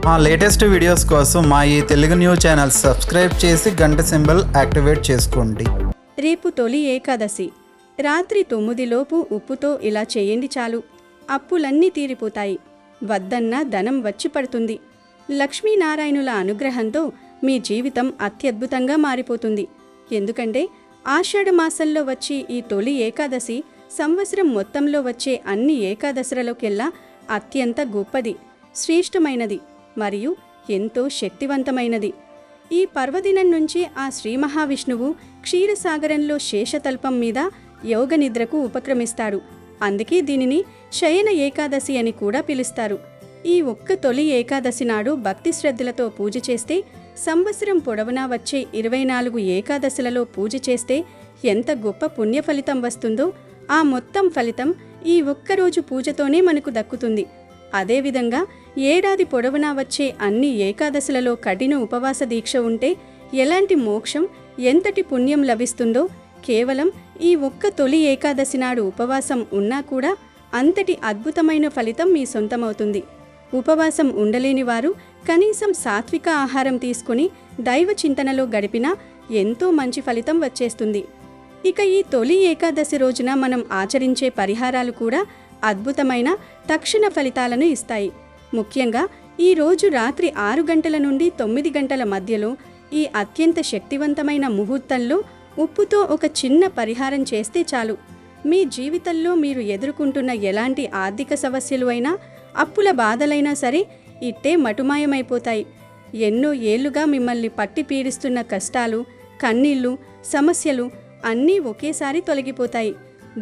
మా latest videos కోసం మా ఈ తెలుగు న్యూస్ ఛానల్ సబ్స్క్రైబ్ చేసి గంట సింబల్ యాక్టివేట్ చేసుకోండి. రేపు తొలి ఏకాదశి. రాత్రి 9 ఉప్పుతో ఇలా చేయండి చాలు. అప్పులన్నీ తీరిపోతాయి. వద్దన్న ధనం వచ్చి పడుతుంది. లక్ష్మీనారాయణుల అనుగ్రహంతో మీ జీవితం అత్యద్భుతంగా మారిపోతుంది. ఎందుకంటే ఆషాఢమాసంలో వచ్చి ఈ తొలి ఏకాదశి సంవత్సరం మొత్తంలో వచ్చే అన్ని ఏకాదశులలోకెల్లా అత్యంత గొప్పది, శ్రేష్టమైనది మరియు ఎంతో శక్తివంతమైనది. ఈ పర్వదినం నుంచి ఆ శ్రీ మహావిష్ణువు క్షీరసాగరంలో శేషతల్పం మీద యోగ నిద్రకు ఉపక్రమిస్తాడు. అందుకే దీనిని శయన ఏకాదశి అని కూడా పిలుస్తారు. ఈ ఒక్క తొలి ఏకాదశి నాడు భక్తి శ్రద్ధలతో పూజ చేస్తే సంవత్సరం పొడవునా వచ్చే 24 ఏకాదశులలో పూజ చేస్తే ఎంత గొప్ప పుణ్య ఫలితం వస్తుందో ఆ మొత్తం ఫలితం ఈ ఒక్కరోజు పూజతోనే మనకు దక్కుతుంది. అదేవిధంగా ఏడాది పొడవునా వచ్చే అన్ని ఏకాదశులలో కఠిన ఉపవాస దీక్ష ఉంటే ఎలాంటి మోక్షం, ఎంతటి పుణ్యం లభిస్తుందో కేవలం ఈ ఒక్క తొలి ఏకాదశి నాడు ఉపవాసం ఉన్నా కూడా అంతటి అద్భుతమైన ఫలితం మీ సొంతమవుతుంది. ఉపవాసం ఉండలేని వారు కనీసం సాత్విక ఆహారం తీసుకుని దైవ చింతనలో గడిపినా ఎంతో మంచి ఫలితం వచ్చేస్తుంది. ఇక ఈ తొలి ఏకాదశి రోజున మనం ఆచరించే పరిహారాలు కూడా అద్భుతమైన తక్షణ ఫలితాలను ఇస్తాయి. ముఖ్యంగా ఈ రోజు రాత్రి 6 గంటల నుండి 9 గంటల మధ్యలో ఈ అత్యంత శక్తివంతమైన ముహూర్తంలో ఉప్పుతో ఒక చిన్న పరిహారం చేస్తే చాలు. మీ జీవితంలో మీరు ఎదుర్కొంటున్న ఎలాంటి ఆర్థిక సమస్యలు అయినా, అప్పుల బాధలైనా సరే ఇట్టే మటుమాయమైపోతాయి. ఎన్నో ఏళ్లుగా మిమ్మల్ని పట్టి పీడిస్తున్న కష్టాలు, కన్నీళ్లు, సమస్యలు అన్నీ ఒకేసారి తొలగిపోతాయి.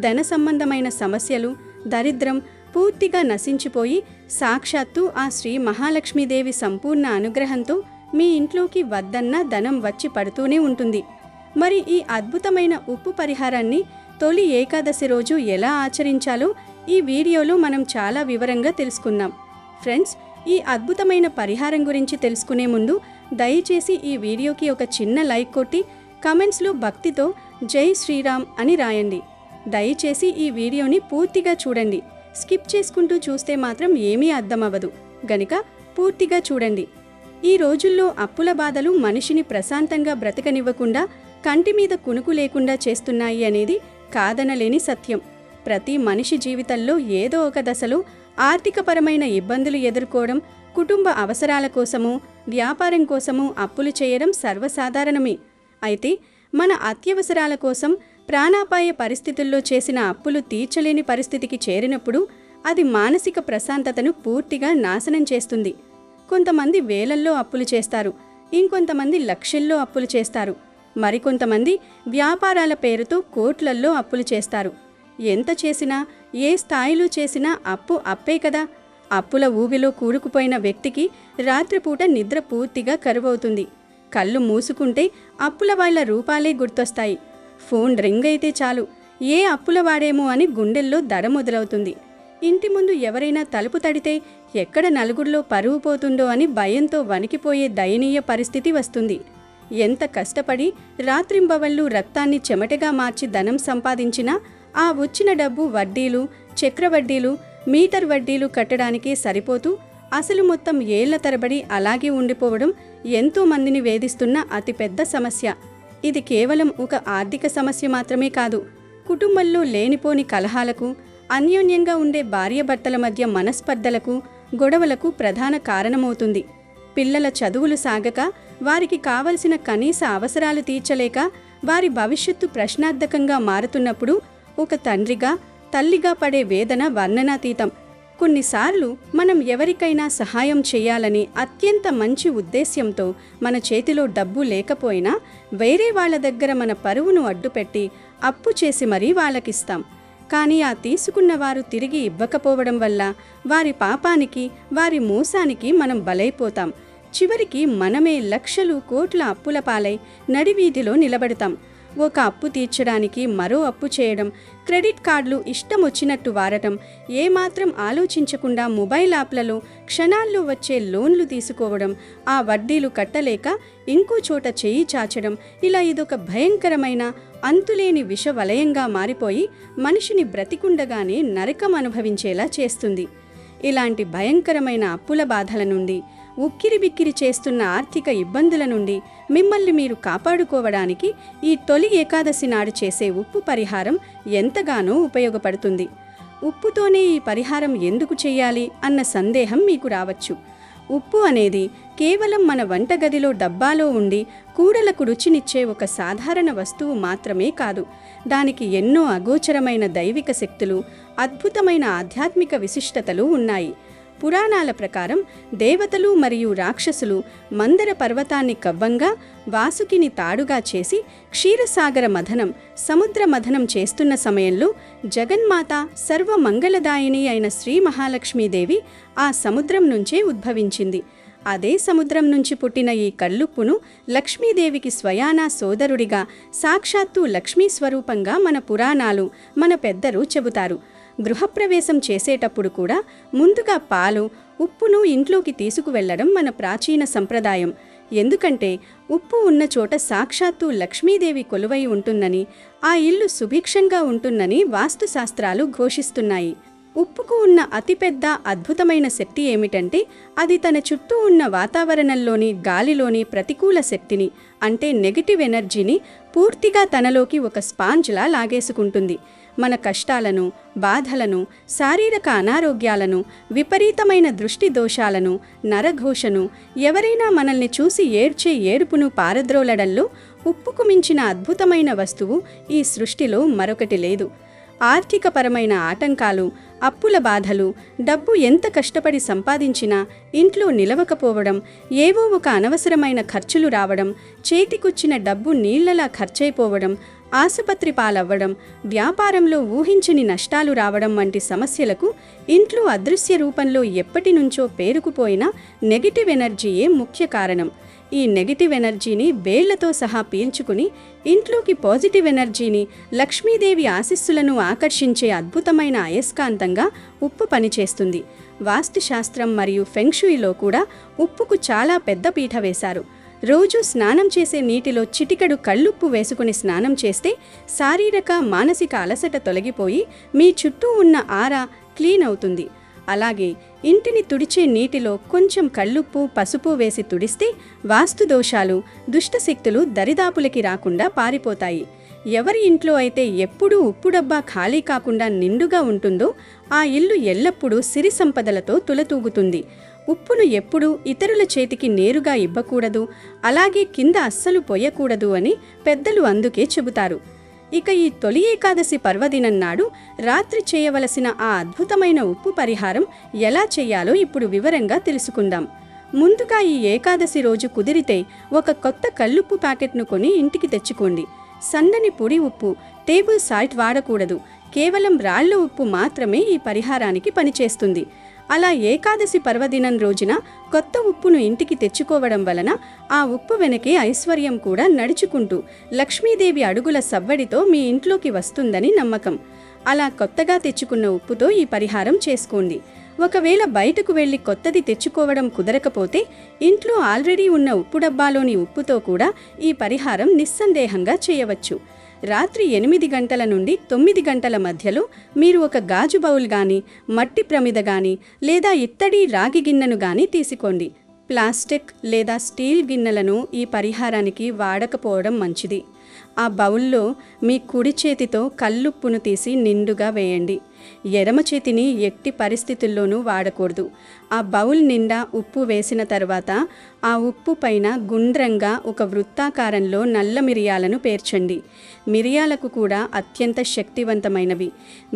ధన సంబంధమైన సమస్యలు, దరిద్రం పూర్తిగా నశించిపోయి సాక్షాత్తు ఆ శ్రీ మహాలక్ష్మీదేవి సంపూర్ణ అనుగ్రహంతో మీ ఇంట్లోకి వద్దన్న ధనం వచ్చి పడుతూనే ఉంటుంది. మరి ఈ అద్భుతమైన ఉప్పు పరిహారాన్ని తొలి ఏకాదశి రోజు ఎలా ఆచరించాలో ఈ వీడియోలో మనం చాలా వివరంగా తెలుసుకుందాం. ఫ్రెండ్స్, ఈ అద్భుతమైన పరిహారం గురించి తెలుసుకునే ముందు దయచేసి ఈ వీడియోకి ఒక చిన్న లైక్ కొట్టి కమెంట్స్లో భక్తితో జై శ్రీరామ్ అని రాయండి. దయచేసి ఈ వీడియోని పూర్తిగా చూడండి. స్కిప్ చేసుకుంటూ చూస్తే మాత్రం ఏమీ అర్థమవ్వదు గనుక పూర్తిగా చూడండి. ఈ రోజుల్లో అప్పుల బాధలు మనిషిని ప్రశాంతంగా బ్రతకనివ్వకుండా, కంటి మీద కునుకు లేకుండా చేస్తున్నాయి అనేది కాదనలేని సత్యం. ప్రతి మనిషి జీవితంలో ఏదో ఒక దశలో ఆర్థికపరమైన ఇబ్బందులు ఎదుర్కోవడం, కుటుంబ అవసరాల కోసమో వ్యాపారం కోసమో అప్పులు చేయడం సర్వసాధారణమే. అయితే మన అత్యవసరాల కోసం ప్రాణాపాయ పరిస్థితుల్లో చేసిన అప్పులు తీర్చలేని పరిస్థితికి చేరినప్పుడు అది మానసిక ప్రశాంతతను పూర్తిగా నాశనం చేస్తుంది. కొంతమంది వేలల్లో అప్పులు చేస్తారు, ఇంకొంతమంది లక్షల్లో అప్పులు చేస్తారు, మరికొంతమంది వ్యాపారాల పేరుతో కోట్లల్లో అప్పులు చేస్తారు. ఎంత చేసినా, ఏ స్థాయిలో చేసినా అప్పు అప్పే కదా. అప్పుల ఊబిలో కూరుకుపోయిన వ్యక్తికి రాత్రిపూట నిద్ర పూర్తిగా కరువవుతుంది. కళ్ళు మూసుకుంటే అప్పుల వాళ్ళ రూపాలే గుర్తొస్తాయి. ఫోన్ రింగ్ అయితే చాలు ఏ అప్పుల వాడేమో అని గుండెల్లో దడ మొదలవుతుంది. ఇంటి ముందు ఎవరైనా తలుపు తడితే ఎక్కడ నలుగురిలో పరువు పోతుందో అని భయంతో వణికిపోయే దయనీయ పరిస్థితి వస్తుంది. ఎంత కష్టపడి రాత్రింబవళ్ళు రక్తాన్ని చెమటగా మార్చి ధనం సంపాదించినా ఆ వచ్చిన డబ్బు వడ్డీలు, చక్రవడ్డీలు, మీటర్ వడ్డీలు కట్టడానికే సరిపోతూ అసలు మొత్తం ఏళ్ల తరబడి అలాగే ఉండిపోవడం ఎంతో మందిని వేధిస్తున్న అతిపెద్ద సమస్య. ఇది కేవలం ఒక ఆర్థిక సమస్య మాత్రమే కాదు, కుటుంబంలో లేనిపోని కలహాలకు, అన్యోన్యంగా ఉండే భార్యాభర్తల మధ్య మనస్పర్ధలకు, గొడవలకు ప్రధాన కారణమవుతుంది. పిల్లల చదువులు సాగక, వారికి కావలసిన కనీస అవసరాలు తీర్చలేక వారి భవిష్యత్తు ప్రశ్నార్థకంగా మారుతున్నప్పుడు ఒక తండ్రిగా, తల్లిగా పడే వేదన వర్ణనాతీతం. కొన్నిసార్లు మనం ఎవరికైనా సహాయం చేయాలని అత్యంత మంచి ఉద్దేశ్యంతో మన చేతిలో డబ్బు లేకపోయినా వేరే వాళ్ళ దగ్గర మన పరువును అడ్డుపెట్టి అప్పు చేసి మరీ వాళ్ళకిస్తాం. కానీ ఆ తీసుకున్న వారు తిరిగి ఇవ్వకపోవడం వల్ల వారి పాపానికి, వారి మోసానికి మనం బలైపోతాం. చివరికి మనమే లక్షలు, కోట్ల అప్పుల పాలై నడివీధిలో నిలబడతాం. ఒక అప్పు తీర్చడానికి మరో అప్పు చేయడం, క్రెడిట్ కార్డులు ఇష్టం వచ్చినట్టు వాడటం, ఏమాత్రం ఆలోచించకుండా మొబైల్ యాప్లలో క్షణాల్లో వచ్చే లోన్లు తీసుకోవడం, ఆ వడ్డీలు కట్టలేక ఇంకో చోట చేయి చాచడం, ఇలా ఇదొక భయంకరమైన అంతులేని విషవలయంగా మారిపోయి మనిషిని బ్రతికుండగానే నరకం అనుభవించేలా చేస్తుంది. ఇలాంటి భయంకరమైన అప్పుల బాధల నుండి ఉక్కిరిబిక్కిరి చేస్తున్న ఆర్థిక ఇబ్బందుల నుండి మిమ్మల్ని మీరు కాపాడుకోవడానికి ఈ తొలి ఏకాదశి నాడు చేసే ఉప్పు పరిహారం ఎంతగానో ఉపయోగపడుతుంది. ఉప్పుతోనే ఈ పరిహారం ఎందుకు చేయాలి అన్న సందేహం మీకు రావచ్చు. ఉప్పు అనేది కేవలం మన వంటగదిలో డబ్బాలో ఉండి కూరలకు రుచినిచ్చే ఒక సాధారణ వస్తువు మాత్రమే కాదు. దానికి ఎన్నో అగోచరమైన దైవిక శక్తులు, అద్భుతమైన ఆధ్యాత్మిక విశిష్టతలు ఉన్నాయి. పురాణాల ప్రకారం దేవతలు మరియు రాక్షసులు మందర పర్వతాన్ని కవ్వంగా, వాసుకిని తాడుగా చేసి క్షీరసాగర మథనం, సముద్ర మథనం చేస్తున్న సమయంలో జగన్మాత సర్వమంగళదాయిని అయిన శ్రీ మహాలక్ష్మీదేవి ఆ సముద్రం నుంచే ఉద్భవించింది. అదే సముద్రం నుంచి పుట్టిన ఈ కల్లుప్పును లక్ష్మీదేవికి స్వయానా సోదరుడిగా, సాక్షాత్తు లక్ష్మీ స్వరూపంగా మన పురాణాలు, మన పెద్దలు చెబుతారు. గృహప్రవేశం చేసేటప్పుడు కూడా ముందుగా పాలు, ఉప్పును ఇంట్లోకి తీసుకువెళ్లడం మన ప్రాచీన సంప్రదాయం. ఎందుకంటే ఉప్పు ఉన్న చోట సాక్షాత్తు లక్ష్మీదేవి కొలువై ఉంటుందని, ఆ ఇల్లు సుభిక్షంగా ఉంటుందని వాస్తుశాస్త్రాలు ఘోషిస్తున్నాయి. ఉప్పుకు ఉన్న అతిపెద్ద అద్భుతమైన శక్తి ఏమిటంటే అది తన చుట్టూ ఉన్న వాతావరణంలోని గాలిలోని ప్రతికూల శక్తిని, అంటే నెగటివ్ ఎనర్జీని పూర్తిగా తనలోకి ఒక స్పాంజ్లా లాగేసుకుంటుంది. మన కష్టాలను, బాధలను, శారీరక అనారోగ్యాలను, విపరీతమైన దృష్టి దోషాలను, నరఘోషను, ఎవరైనా మనల్ని చూసి ఏడ్చే ఏడుపును పారద్రోలడంలో ఉప్పుకు మించిన అద్భుతమైన వస్తువు ఈ సృష్టిలో మరొకటి లేదు. ఆర్థికపరమైన ఆటంకాలు, అప్పుల బాధలు, డబ్బు ఎంత కష్టపడి సంపాదించినా ఇంట్లో నిలవకపోవడం, ఏవో ఒక అనవసరమైన ఖర్చులు రావడం, చేతికొచ్చిన డబ్బు నీళ్లలా ఖర్చయిపోవడం, ఆసుపత్రి పాలవ్వడం, వ్యాపారంలో ఊహించని నష్టాలు రావడం వంటి సమస్యలకు ఇంట్లో అదృశ్య రూపంలో ఎప్పటి నుంచో పేరుకుపోయిన నెగటివ్ ఎనర్జీయే ముఖ్య కారణం. ఈ నెగటివ్ ఎనర్జీని వేళ్లతో సహా పీల్చుకుని ఇంట్లోకి పాజిటివ్ ఎనర్జీని, లక్ష్మీదేవి ఆశీస్సులను ఆకర్షించే అద్భుతమైన అయస్కాంతంగా ఉప్పు పనిచేస్తుంది. వాస్తుశాస్త్రం మరియు ఫెంగ్షుయిలో కూడా ఉప్పుకు చాలా పెద్ద పీఠ వేశారు. రోజు స్నానం చేసే నీటిలో చిటికెడు కళ్ళుప్పు వేసుకుని స్నానం చేస్తే శారీరక, మానసిక అలసట తొలగిపోయి మీ చుట్టూ ఉన్న ఆరా క్లీన్ అవుతుంది. అలాగే ఇంటిని తుడిచే నీటిలో కొంచెం కళ్ళుప్పు, పసుపు వేసి తుడిస్తే వాస్తు దోషాలు, దుష్టశక్తులు దరిదాపులకి రాకుండా పారిపోతాయి. ఎవరి ఇంట్లో అయితే ఎప్పుడూ ఉప్పు డబ్బా ఖాళీ కాకుండా నిండుగా ఉంటుందో ఆ ఇల్లు ఎల్లప్పుడూ సిరి సంపదలతో తులతూగుతుంది. ఉప్పును ఎప్పుడూ ఇతరుల చేతికి నేరుగా ఇవ్వకూడదు, అలాగే కింద అస్సలు పొయ్యకూడదు అని పెద్దలు అందుకే చెబుతారు. ఇక ఈ తొలి ఏకాదశి పర్వదినం నాడు రాత్రి చేయవలసిన ఆ అద్భుతమైన ఉప్పు పరిహారం ఎలా చేయాలో ఇప్పుడు వివరంగా తెలుసుకుందాం. ముందుగా ఈ ఏకాదశి రోజు కుదిరితే ఒక కొత్త కల్లుప్పు ప్యాకెట్ను కొని ఇంటికి తెచ్చుకోండి. సన్నని పొడి ఉప్పు, టేబుల్ సాల్ట్ వాడకూడదు. కేవలం రాళ్ల ఉప్పు మాత్రమే ఈ పరిహారానికి పనిచేస్తుంది. అలా ఏకాదశి పర్వదినం రోజున కొత్త ఉప్పును ఇంటికి తెచ్చుకోవడం వలన ఆ ఉప్పు వెనకే ఐశ్వర్యం కూడా నడుచుకుంటూ లక్ష్మీదేవి అడుగుల సవ్వడితో మీ ఇంట్లోకి వస్తుందని నమ్మకం. అలా కొత్తగా తెచ్చుకున్న ఉప్పుతో ఈ పరిహారం చేసుకోండి. ఒకవేళ బయటకు వెళ్లి కొత్తది తెచ్చుకోవడం కుదరకపోతే ఇంట్లో ఆల్రెడీ ఉన్న ఉప్పు డబ్బాలోని ఉప్పుతో కూడా ఈ పరిహారం నిస్సందేహంగా చేయవచ్చు. రాత్రి 8 గంటల నుండి 9 గంటల మధ్యలో మీరు ఒక గాజు బౌల్ గాని, మట్టి ప్రమిద గాని, లేదా ఇత్తడి, రాగి గిన్నెను గాని తీసుకోండి. ప్లాస్టిక్ లేదా స్టీల్ గిన్నెలను ఈ పరిహారానికి వాడకపోవడం మంచిది. ఆ బౌల్లో మీ కుడి చేతితో కల్లుప్పును తీసి నిండుగా వేయండి. ఎడమ చేతిని ఎట్టి పరిస్థితుల్లోనూ వాడకూడదు. ఆ బౌల్ నిండా ఉప్పు వేసిన తర్వాత ఆ ఉప్పు పైన గుండ్రంగా ఒక వృత్తాకారంలో నల్ల మిరియాలను పేర్చండి. మిరియాలకు కూడా అత్యంత శక్తివంతమైనవి.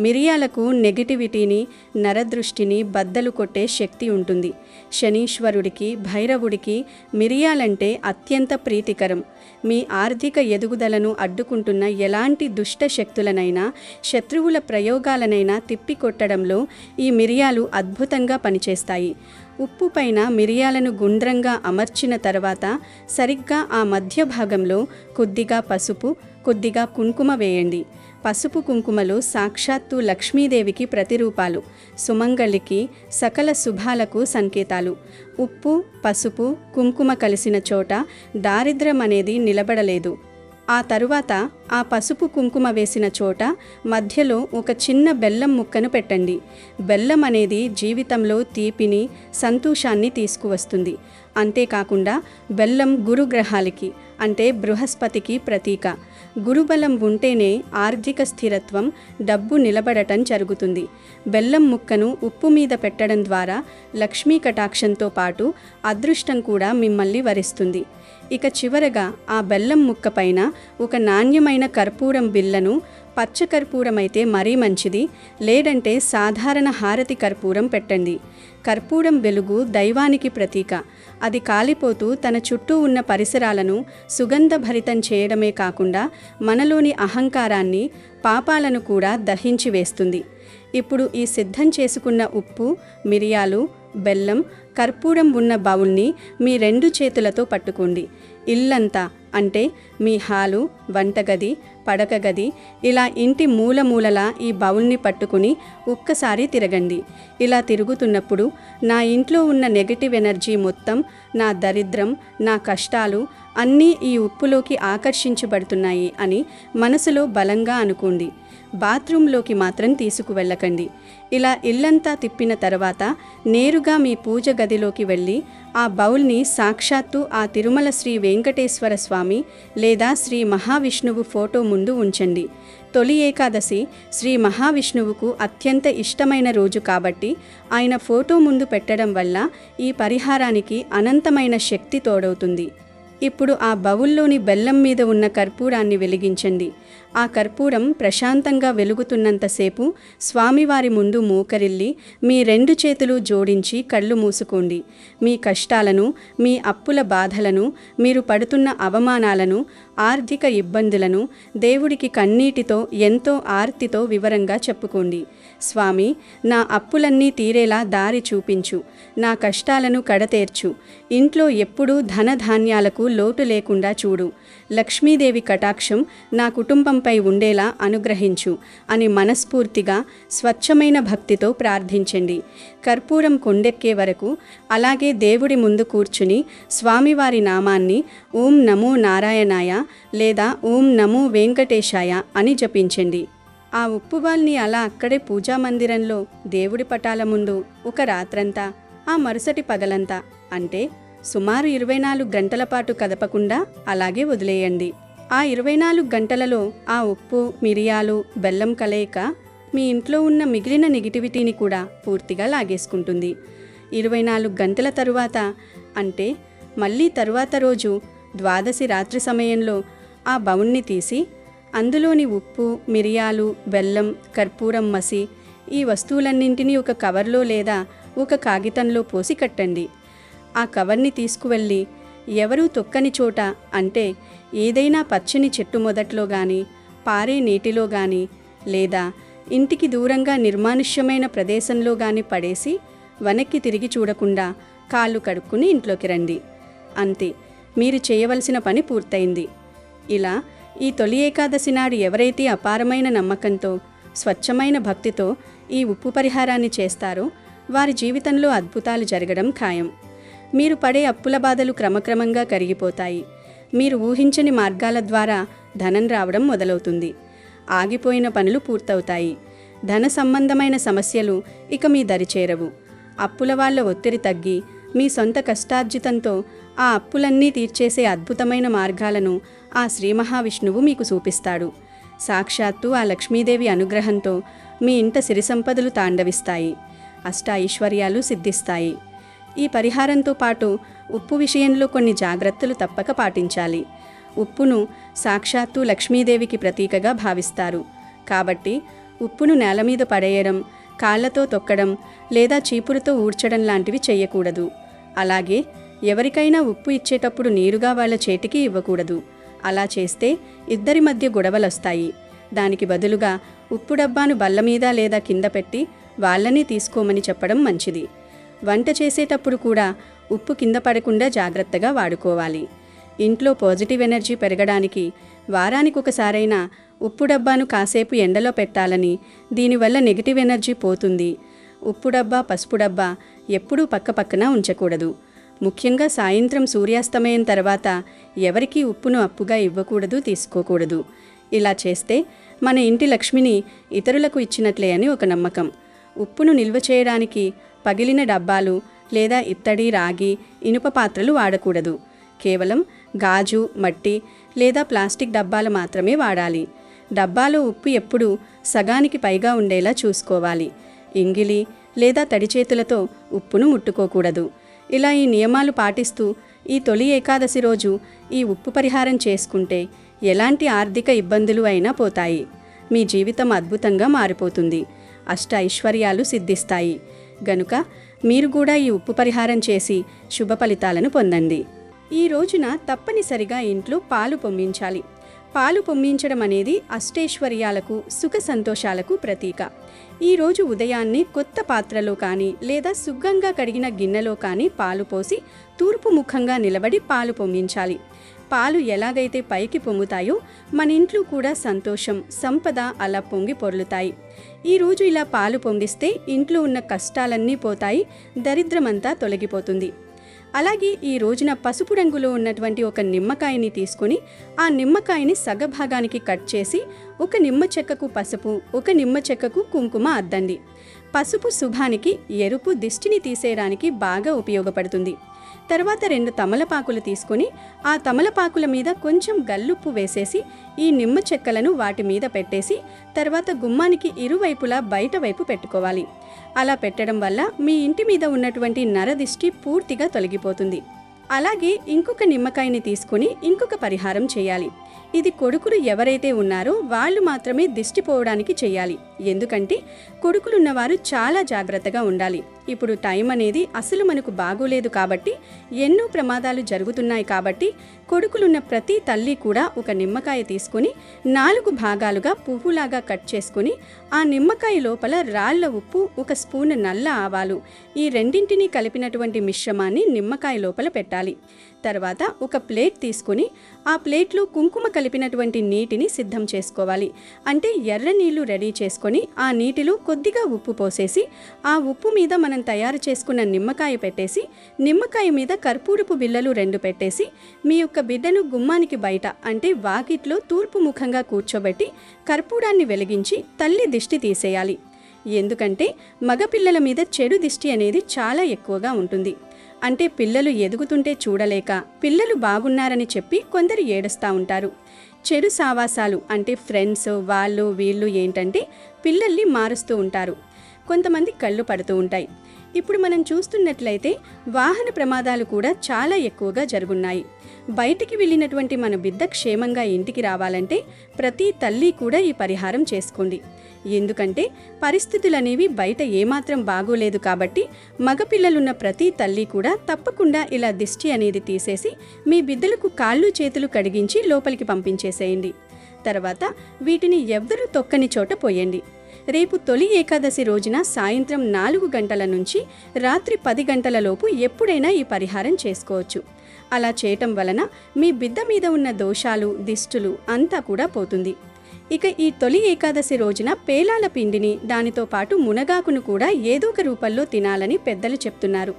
మిరియాలకు నెగటివిటీని, నరదృష్టిని బద్దలు కొట్టే శక్తి ఉంటుంది. శనీశ్వరుడికి, భైరవుడికి మిరియాలంటే అత్యంత ప్రీతికరం. మీ ఆర్థిక ఎదుగుదలను అడ్డుకుంటున్న ఎలాంటి దుష్ట శక్తులనైనా, శత్రువుల ప్రయోగాలనైనా తిప్పికొట్టడంలో ఈ మిరియాలు అద్భుతంగా పనిచేస్తాయి. ఉప్పు పైన మిరియాలను గుండ్రంగా అమర్చిన తర్వాత సరిగ్గా ఆ మధ్య భాగంలో కొద్దిగా పసుపు, కొద్దిగా కుంకుమ వేయండి. పసుపు, కుంకుమలు సాక్షాత్తు లక్ష్మీదేవికి ప్రతిరూపాలు, సుమంగళికి, సకల శుభాలకు సంకేతాలు. ఉప్పు, పసుపు, కుంకుమ కలిసిన చోట దారిద్ర్యం అనేది నిలబడలేదు. ఆ తరువాత ఆ పసుపు, కుంకుమ వేసిన చోట మధ్యలో ఒక చిన్న బెల్లం ముక్కను పెట్టండి. బెల్లం అనేది జీవితంలో తీపిని, సంతోషాన్ని తీసుకువస్తుంది. అంతేకాకుండా బెల్లం గురుగ్రహాలకి అంటే బృహస్పతికి ప్రతీక. గురుబలం ఉంటేనే ఆర్థిక స్థిరత్వం, డబ్బు నిలబడటం జరుగుతుంది. బెల్లం ముక్కను ఉప్పు మీద పెట్టడం ద్వారా లక్ష్మీ కటాక్షంతో పాటు అదృష్టం కూడా మిమ్మల్ని వరిస్తుంది. ఇక చివరగా ఆ బెల్లం ముక్క పైన ఒక నాణ్యమైన కర్పూరం బిళ్ళను, పచ్చ కర్పూరం అయితే మరీ మంచిది, లేదంటే సాధారణ హారతి కర్పూరం పెట్టండి. కర్పూరం వెలుగు దైవానికి ప్రతీక. అది కాలిపోతూ తన చుట్టూ ఉన్న పరిసరాలను సుగంధభరితం చేయడమే కాకుండా మనలోని అహంకారాన్ని, పాపాలను కూడా దహించి వేస్తుంది. ఇప్పుడు ఈ సిద్ధం చేసుకున్న ఉప్పు, మిరియాలు, బెల్లం, కర్పూరం ఉన్న బౌల్ని మీ 2 చేతులతో పట్టుకోండి. ఇల్లంతా అంటే మీ హాలు, వంటగది, పడక గది, ఇలా ఇంటి మూలమూలలా ఈ బౌల్ని పట్టుకుని ఒక్కసారి తిరగండి. ఇలా తిరుగుతున్నప్పుడు నా ఇంట్లో ఉన్న నెగటివ్ ఎనర్జీ మొత్తం, నా దరిద్రం, నా కష్టాలు అన్నీ ఈ ఉప్పులోకి ఆకర్షించబడుతున్నాయి అని మనసులో బలంగా అనుకోండి. బాత్రూంలోకి మాత్రం తీసుకువెళ్ళకండి. ఇలా ఇల్లంతా తిప్పిన తర్వాత నేరుగా మీ పూజ గదిలోకి వెళ్ళి ఆ బౌల్ని సాక్షాత్తు ఆ తిరుమల శ్రీ వెంకటేశ్వర స్వామి లేదా శ్రీ మహావిష్ణువు ఫోటో ముందు ఉంచండి. తొలి ఏకాదశి శ్రీ మహావిష్ణువుకు అత్యంత ఇష్టమైన రోజు కాబట్టి ఆయన ఫోటో ముందు పెట్టడం వల్ల ఈ పరిహారానికి అనంతమైన శక్తి తోడవుతుంది. ఇప్పుడు ఆ బౌల్లోని బెల్లం మీద ఉన్న కర్పూరాన్ని వెలిగించండి. ఆ కర్పూరం ప్రశాంతంగా వెలుగుతున్నంతసేపు స్వామివారి ముందు మోకరిల్లి మీ 2 చేతులు జోడించి కళ్ళు మూసుకోండి. మీ కష్టాలను, మీ అప్పుల బాధలను, మీరు పడుతున్న అవమానాలను, ఆర్థిక ఇబ్బందులను దేవుడికి కన్నీటితో, ఎంతో ఆర్తితో వివరంగా చెప్పుకోండి. స్వామి, నా అప్పులన్నీ తీరేలా దారి చూపించు, నా కష్టాలను కడతేర్చు, ఇంట్లో ఎప్పుడూ ధనధాన్యాలకు లోటు లేకుండా చూడు, లక్ష్మీదేవి కటాక్షం నా కుటుంబంపై ఉండేలా అనుగ్రహించు అని మనస్ఫూర్తిగా స్వచ్ఛమైన భక్తితో ప్రార్థించండి. కర్పూరం కొండెక్కే వరకు అలాగే దేవుడి ముందు కూర్చుని స్వామివారి నామాన్ని ఓం నమో నారాయణాయ లేదా ఓం నమో వెంకటేశాయ అని జపించండి. ఆ ఉప్పువాల్ని అలా అక్కడే పూజా మందిరంలో దేవుడి పటాల ముందు ఒక రాత్రంతా, ఆ మరుసటి పగలంతా అంటే సుమారు 24 గంటల పాటు కదపకుండా అలాగే వదిలేయండి. ఆ 24 గంటలలో ఆ ఉప్పు, మిరియాలు, బెల్లం కలయిక మీ ఇంట్లో ఉన్న మిగిలిన నెగిటివిటీని కూడా పూర్తిగా లాగేసుకుంటుంది. 24 గంటల తరువాత అంటే మళ్ళీ తరువాత రోజు ద్వాదశి రాత్రి సమయంలో ఆ బౌల్ని తీసి అందులోని ఉప్పు, మిరియాలు, బెల్లం, కర్పూరం మసి ఈ వస్తువులన్నింటినీ ఒక కవర్లో లేదా ఒక కాగితంలో పోసి కట్టండి. ఆ కవర్ని తీసుకువెళ్ళి ఎవరూ తొక్కని చోట అంటే ఏదైనా పచ్చని చెట్టు మొదట్లో కానీ, పారే నీటిలో కానీ లేదా ఇంటికి దూరంగా నిర్మానుష్యమైన ప్రదేశంలో కానీ పడేసి వెనక్కి తిరిగి చూడకుండా కాళ్ళు కడుక్కుని ఇంట్లోకి రండి. అంతే, మీరు చేయవలసిన పని పూర్తయింది. ఇలా ఈ తొలి ఏకాదశి నాడు ఎవరైతే అపారమైన నమ్మకంతో, స్వచ్ఛమైన భక్తితో ఈ ఉప్పు పరిహారాన్ని చేస్తారో వారి జీవితంలో అద్భుతాలు జరగడం ఖాయం. మీరు పడే అప్పుల బాధలు క్రమక్రమంగా కరిగిపోతాయి. మీరు ఊహించని మార్గాల ద్వారా ధనం రావడం మొదలవుతుంది. ఆగిపోయిన పనులు పూర్తవుతాయి. ధన సంబంధమైన సమస్యలు ఇక మీ దరిచేరవు. అప్పుల వాళ్ళ ఒత్తిడి తగ్గి మీ సొంత కష్టార్జితంతో ఆ అప్పులన్నీ తీర్చేసే అద్భుతమైన మార్గాలను ఆ శ్రీ మహావిష్ణువు మీకు చూపిస్తాడు. సాక్షాత్తు ఆ లక్ష్మీదేవి అనుగ్రహంతో మీ ఇంట సిరి సంపదలు తాండవిస్తాయి. అష్ట ఐశ్వర్యాలు సిద్ధిస్తాయి. ఈ పరిహారంతో పాటు ఉప్పు విషయంలో కొన్ని జాగ్రత్తలు తప్పక పాటించాలి. ఉప్పును సాక్షాత్తు లక్ష్మీదేవికి ప్రతీకగా భావిస్తారు. కాబట్టి ఉప్పును నేల మీద పడేయడం, కాళ్లతో తొక్కడం లేదా చీపురుతో ఊడ్చడం లాంటివి చేయకూడదు. అలాగే ఎవరికైనా ఉప్పు ఇచ్చేటప్పుడు నేరుగా వాళ్ళ చేతికి ఇవ్వకూడదు. అలా చేస్తే ఇద్దరి మధ్య గొడవలొస్తాయి. దానికి బదులుగా ఉప్పు డబ్బాను బల్ల మీద లేదా కింద పెట్టి వాళ్ళని తీసుకోమని చెప్పడం మంచిది. వంట చేసేటప్పుడు కూడా ఉప్పు కింద పడకుండా జాగ్రత్తగా వాడుకోవాలి. ఇంట్లో పాజిటివ్ ఎనర్జీ పెరగడానికి వారానికి ఒకసారైనా ఉప్పు డబ్బాను కాసేపు ఎండలో పెట్టాలని, దీనివల్ల నెగిటివ్ ఎనర్జీ పోతుంది. ఉప్పు డబ్బా, పసుపు డబ్బా ఎప్పుడూ పక్కపక్కన ఉంచకూడదు. ముఖ్యంగా సాయంత్రం సూర్యాస్తమయం తర్వాత ఎవరికీ ఉప్పును అప్పుగా ఇవ్వకూడదు, తీసుకోకూడదు. ఇలా చేస్తే మన ఇంటి లక్ష్మిని ఇతరులకు ఇచ్చినట్లే అని ఒక నమ్మకం. ఉప్పును నిల్వ చేయడానికి పగిలిన డబ్బాలు లేదా ఇత్తడి, రాగి, ఇనుప పాత్రలు వాడకూడదు. కేవలం గాజు, మట్టి లేదా ప్లాస్టిక్ డబ్బాలు మాత్రమే వాడాలి. డబ్బాలో ఉప్పు ఎప్పుడూ సగానికి పైగా ఉండేలా చూసుకోవాలి. ఇంగిలి లేదా తడి చేతులతో ఉప్పును ముట్టుకోకూడదు. ఇలా ఈ నియమాలు పాటిస్తూ ఈ తొలి ఏకాదశి రోజు ఈ ఉప్పు పరిహారం చేసుకుంటే ఎలాంటి ఆర్థిక ఇబ్బందులు అయినా పోతాయి. మీ జీవితం అద్భుతంగా మారిపోతుంది. అష్ట ఐశ్వర్యాలు సిద్ధిస్తాయి. గనుక మీరు కూడా ఈ ఉప్పు పరిహారం చేసి శుభ ఫలితాలను పొందండి. ఈ రోజున తప్పనిసరిగా ఇంట్లో పాలు పొంగించాలి. పాలు పొంగించడం అనేది అష్టైశ్వర్యాలకు, సుఖ సంతోషాలకు ప్రతీక. ఈరోజు ఉదయాన్నే కొత్త పాత్రలో కానీ లేదా శుభ్రంగా కడిగిన గిన్నెలో కానీ పాలు పోసి తూర్పు ముఖంగా నిలబడి పాలు పొంగించాలి. పాలు ఎలాగైతే పైకి పొంగుతాయో మన ఇంట్లో కూడా సంతోషం, సంపద అలా పొంగి పొర్లుతాయి. ఈరోజు ఇలా పాలు పొంగిస్తే ఇంట్లో ఉన్న కష్టాలన్నీ పోతాయి, దరిద్రమంతా తొలగిపోతుంది. అలాగే ఈ రోజున పసుపు రంగులో ఉన్నటువంటి ఒక నిమ్మకాయని తీసుకొని ఆ నిమ్మకాయని సగభాగానికి కట్ చేసి ఒక నిమ్మ చెక్కకు పసుపు, ఒక నిమ్మ చెక్కకు కుంకుమ అద్దండి. పసుపు శుభానికి, ఎరుపు దిష్టిని తీసేయడానికి బాగా ఉపయోగపడుతుంది. తర్వాత 2 తమలపాకులు తీసుకొని ఆ తమలపాకుల మీద కొంచెం గల్లుప్పు వేసేసి ఈ నిమ్మ చెక్కలను వాటి మీద పెట్టేసి తర్వాత గుమ్మానికి ఇరువైపులా బయట వైపు పెట్టుకోవాలి. అలా పెట్టడం వల్ల మీ ఇంటి మీద ఉన్నటువంటి నరదిష్టి పూర్తిగా తొలగిపోతుంది. అలాగే ఇంకొక నిమ్మకాయని తీసుకొని ఇంకొక పరిహారం చేయాలి. ఇది కొడుకులు ఎవరైతే ఉన్నారో వాళ్ళు మాత్రమే దిష్టి పోవడానికి చేయాలి. ఎందుకంటే కొడుకులున్నవారు చాలా జాగ్రత్తగా ఉండాలి. ఇప్పుడు టైం అనేది అసలు మనకు బాగోలేదు కాబట్టి ఎన్నో ప్రమాదాలు జరుగుతున్నాయి కాబట్టి కొడుకులున్న ప్రతి తల్లి కూడా ఒక నిమ్మకాయ తీసుకొని 4 భాగాలుగా పువ్వులాగా కట్ చేసుకుని ఆ నిమ్మకాయ లోపల రాళ్ల ఉప్పు, 1 స్పూన్ నల్ల ఆవాలు ఈ రెండింటినీ కలిపినటువంటి మిశ్రమాన్ని నిమ్మకాయ లోపల పెట్టాలి. తర్వాత ఒక ప్లేట్ తీసుకొని ఆ ప్లేట్లో కుంకుమ కలిపినటువంటి నీటిని సిద్ధం చేసుకోవాలి. అంటే ఎర్ర నీళ్లు రెడీ చేసుకొని ఆ నీటిలో కొద్దిగా ఉప్పు పోసేసి ఆ ఉప్పు మీద మనం తయారు చేసుకున్న నిమ్మకాయ పెట్టేసి నిమ్మకాయ మీద కర్పూరపు బిళ్ళలు 2 పెట్టేసి మీ యొక్క బిడ్డను గుమ్మానికి బయట అంటే వాకిట్లో తూర్పు ముఖంగా కూర్చోబెట్టి కర్పూరాన్ని వెలిగించి తల్లి దిష్టి తీసేయాలి. ఎందుకంటే మగపిల్లల మీద చెడు దిష్టి అనేది చాలా ఎక్కువగా ఉంటుంది. అంటే పిల్లలు ఎదుగుతుంటే చూడలేక పిల్లలు బాగున్నారని చెప్పి కొందరు ఏడుస్తూ ఉంటారు. చెడు సావాసాలు అంటే ఫ్రెండ్స్ వాళ్ళు వీళ్ళు ఏంటంటే పిల్లల్ని మారుస్తూ ఉంటారు. కొంతమంది కళ్ళు పడుతూ ఉంటాయి. ఇప్పుడు మనం చూస్తున్నట్లయితే వాహన ప్రమాదాలు కూడా చాలా ఎక్కువగా జరుగున్నాయి. బయటికి వెళ్ళినటువంటి మన బిడ్డ క్షేమంగా ఇంటికి రావాలంటే ప్రతి తల్లి కూడా ఈ పరిహారం చేసుకోండి. ఎందుకంటే పరిస్థితులు అనేవి బయట ఏమాత్రం బాగోలేదు కాబట్టి మగపిల్లలున్న ప్రతి తల్లి కూడా తప్పకుండా ఇలా దిష్టి అనేది తీసేసి మీ బిడ్డలకు కాళ్ళు చేతులు కడిగించి లోపలికి పంపించేసేయండి. తర్వాత వీటిని ఎవ్వరూ తొక్కని చోట పోయండి. రేపు తొలి ఏకాదశి రోజున సాయంత్రం 4 గంటల నుంచి రాత్రి 10 గంటల లోపు ఎప్పుడైనా ఈ పరిహారం చేసుకోవచ్చు. అలా చేయటం వలన మీ బిడ్డ మీద ఉన్న దోషాలు, దిష్టులు అంతా కూడా పోతుంది. ఇక ఈ తొలి ఏకాదశి రోజున పేలాల పిండిని దానితో పాటు మునగాకును కూడా ఏదో ఒక రూపంలో తినాలని పెద్దలు చెప్తున్నారు.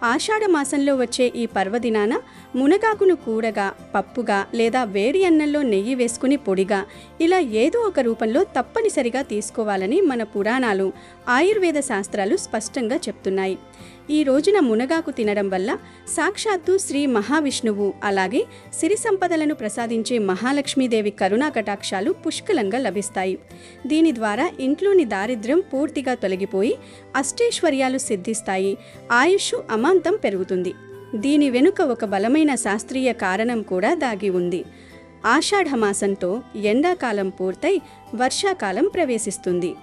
ఆషాఢ మాసంలో వచ్చే ఈ పర్వదినాన మునగాకును కూరగా, పప్పుగా లేదా వేడి అన్నంలో నెయ్యి వేసుకుని పొడిగా ఇలా ఏదో ఒక రూపంలో తప్పనిసరిగా తీసుకోవాలని మన పురాణాలు, ఆయుర్వేద శాస్త్రాలు స్పష్టంగా చెప్తున్నాయి. ఈ రోజున మునగాకు తినడం వల్ల సాక్షాత్తు శ్రీ మహావిష్ణువు అలాగే సిరి సంపదలను ప్రసాదించే మహాలక్ష్మీదేవి కరుణా కటాక్షాలు పుష్కలంగా లభిస్తాయి. దీని ద్వారా ఇంట్లోని దారిద్ర్యం పూర్తిగా తొలగిపోయి అష్టైశ్వర్యాలు సిద్ధిస్తాయి, ఆయుష్ అమాంతం పెరుగుతుంది. దీని వెనుక ఒక బలమైన శాస్త్రీయ కారణం కూడా దాగి ఉంది. ఆషాఢమాసంతో ఎండాకాలం పూర్తయి వర్షాకాలం ప్రవేశిస్తుంది.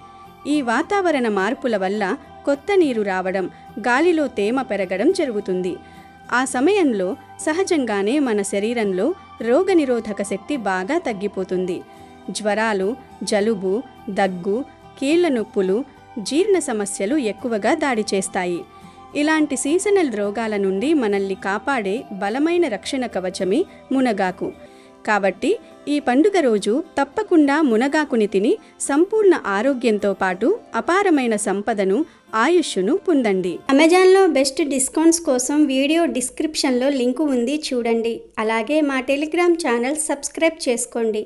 ఈ వాతావరణ మార్పుల వల్ల కొత్త నీరు రావడం, గాలిలో తేమ పెరగడం జరుగుతుంది. ఆ సమయంలో సహజంగానే మన శరీరంలో రోగనిరోధక శక్తి బాగా తగ్గిపోతుంది. జ్వరాలు, జలుబు, దగ్గు, కీళ్ల నొప్పులు, జీర్ణ సమస్యలు ఎక్కువగా దాడి చేస్తాయి. ఇలాంటి సీజనల్ రోగాల నుండి మనల్ని కాపాడే బలమైన రక్షణ కవచమే మునగాకు. కాబట్టి ఈ పండుగ రోజు తప్పకుండా మునగాకుని తిని సంపూర్ణ ఆరోగ్యంతో పాటు అపారమైన సంపదను, ఆయుష్ను పొందండి. అమెజాన్లో బెస్ట్ డిస్కౌంట్స్ కోసం వీడియో డిస్క్రిప్షన్లో లింకు ఉంది చూడండి. అలాగే మా టెలిగ్రామ్ ఛానల్ సబ్స్క్రైబ్ చేసుకోండి.